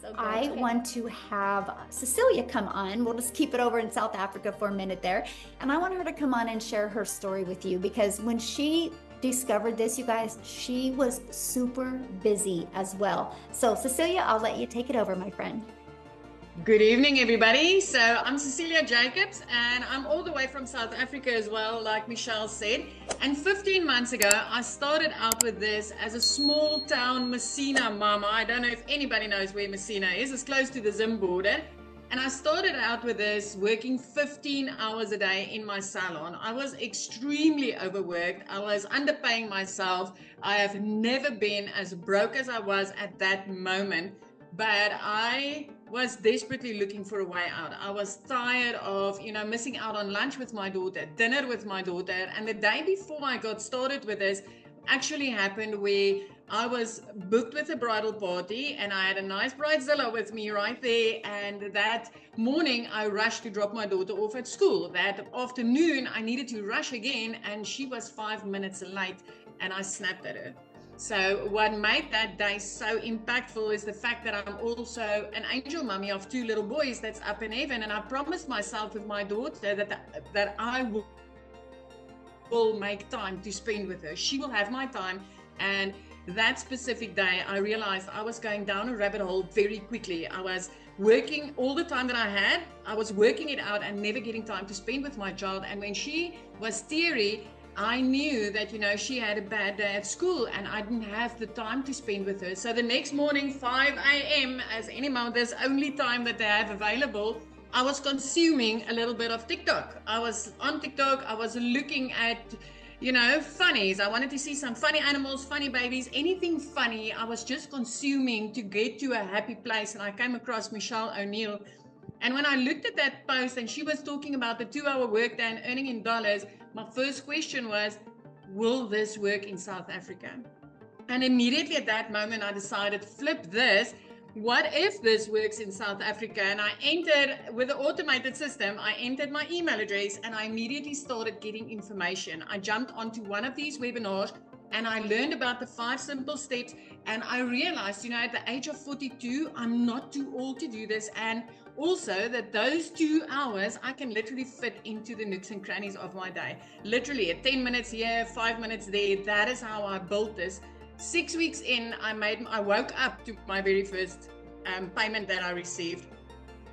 So good. I Okay. want to have Cecilia come on. We'll just keep it over in South Africa for a minute there. And I want her to come on and share her story with you because when she discovered this, you guys, she was super busy as well. So, Cecilia, I'll let you take it over, my friend. Good evening, everybody. So I'm Cecilia Jacobs, and I'm all the way from South Africa as well, like Michelle said. And 15 months ago, I started out with this as a small town Messina mama. I don't know if anybody knows where Messina is. It's close to the Zim border. And I started out with this working 15 hours a day in my salon. I was extremely overworked. I was underpaying myself. I have never been as broke as I was at that moment. But I was desperately looking for a way out. I was tired of, missing out on lunch with my daughter, dinner with my daughter. And the day before I got started with this actually happened where I was booked with a bridal party and I had a nice bridezilla with me right there. And that morning I rushed to drop my daughter off at school. That afternoon I needed to rush again and she was 5 minutes late and I snapped at her. So what made that day so impactful is the fact that I'm also an angel mummy of 2 little boys that's up in heaven. And I promised myself with my daughter that I will make time to spend with her. She will have my time. And that specific day, I realized I was going down a rabbit hole very quickly. I was working all the time that I had. I was working it out and never getting time to spend with my child. And when she was teary, I knew that, she had a bad day at school and I didn't have the time to spend with her. So the next morning, 5 a.m., as any mother's only time that they have available, I was consuming a little bit of TikTok. I was on TikTok. I was looking at, funnies. I wanted to see some funny animals, funny babies, anything funny. I was just consuming to get to a happy place. And I came across Michelle O'Neill. And when I looked at that post and she was talking about the 2-hour workday and earning in dollars, my first question was, will this work in South Africa? And immediately at that moment, I decided, flip this. What if this works in South Africa? And I entered, with the automated system, I entered my email address and I immediately started getting information. I jumped onto one of these webinars and I learned about the 5 simple steps. And I realized, at the age of 42, I'm not too old to do this. And also that those 2 hours I can literally fit into the nooks and crannies of my day. Literally at 10 minutes here, 5 minutes there. That is how I built this. 6 weeks in, I woke up to my very first payment that I received.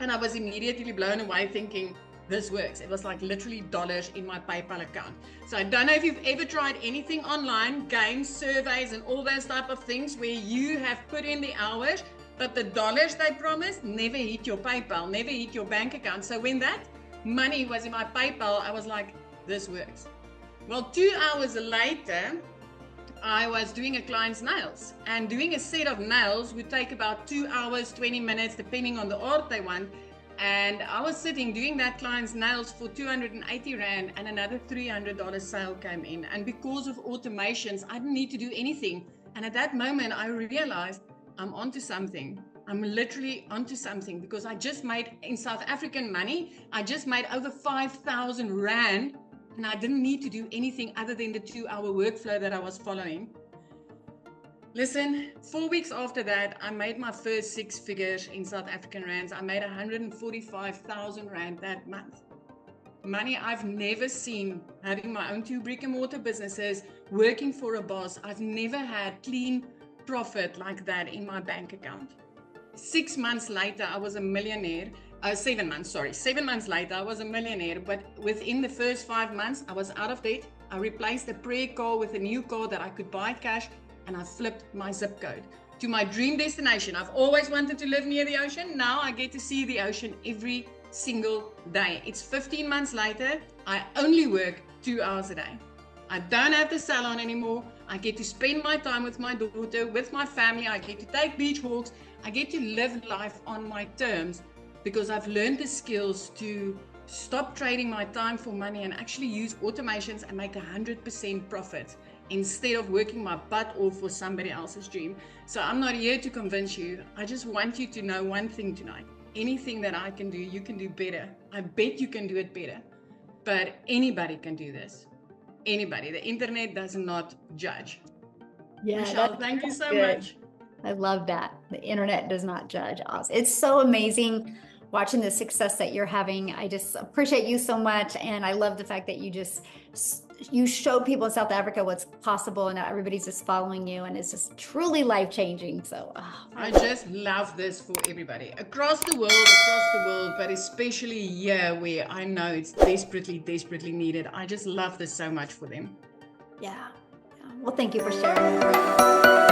And I was immediately blown away thinking, this works. It was like literally dollars in my PayPal account. So I don't know if you've ever tried anything online, games, surveys, and all those type of things where you have put in the hours, but the dollars they promised never hit your PayPal, never hit your bank account. So when that money was in my PayPal, I was like, this works. Well, 2 hours later, I was doing a client's nails, and doing a set of nails would take about 2 hours, 20 minutes, depending on the art they want. And I was sitting doing that client's nails for 280 Rand and another $300 sale came in. And because of automations, I didn't need to do anything. And at that moment, I realized I'm onto something. I'm literally onto something because I just made, in South African money, I just made over 5,000 Rand and I didn't need to do anything other than the 2-hour workflow that I was following. Listen, 4 weeks after that, I made my first 6 figures in South African rands. I made 145,000 Rand that month. Money I've never seen, having my own 2 brick and mortar businesses, working for a boss. I've never had clean profit like that in my bank account. 6 months later, I was a millionaire. 7 months, sorry. 7 months later, I was a millionaire. But within the first 5 months, I was out of debt. I replaced a prayer car with a new car that I could buy cash. And I flipped my zip code to my dream destination. I've always wanted to live near the ocean. Now I get to see the ocean every single day. It's 15 months later. I only work 2 hours a day. I don't have the salon anymore. I get to spend my time with my daughter, with my family. I get to take beach walks. I get to live life on my terms because I've learned the skills to stop trading my time for money and actually use automations and make 100% profit instead of working my butt off for somebody else's dream. So I'm not here to convince you. I just want you to know one thing tonight. Anything that I can do, you can do better. I bet you can do it better. But anybody can do this. Anybody. The internet does not judge. Yeah, Michelle, thank you so good. much. I love that. The internet does not judge us. It's so amazing watching the success that you're having. I just appreciate you so much. And I love the fact that you showed people in South Africa what's possible, and now everybody's just following you, and it's just truly life-changing. So I just love this for everybody across the world, but especially here where I know it's desperately, desperately needed. I just love this so much for them. yeah. Well, thank you for sharing.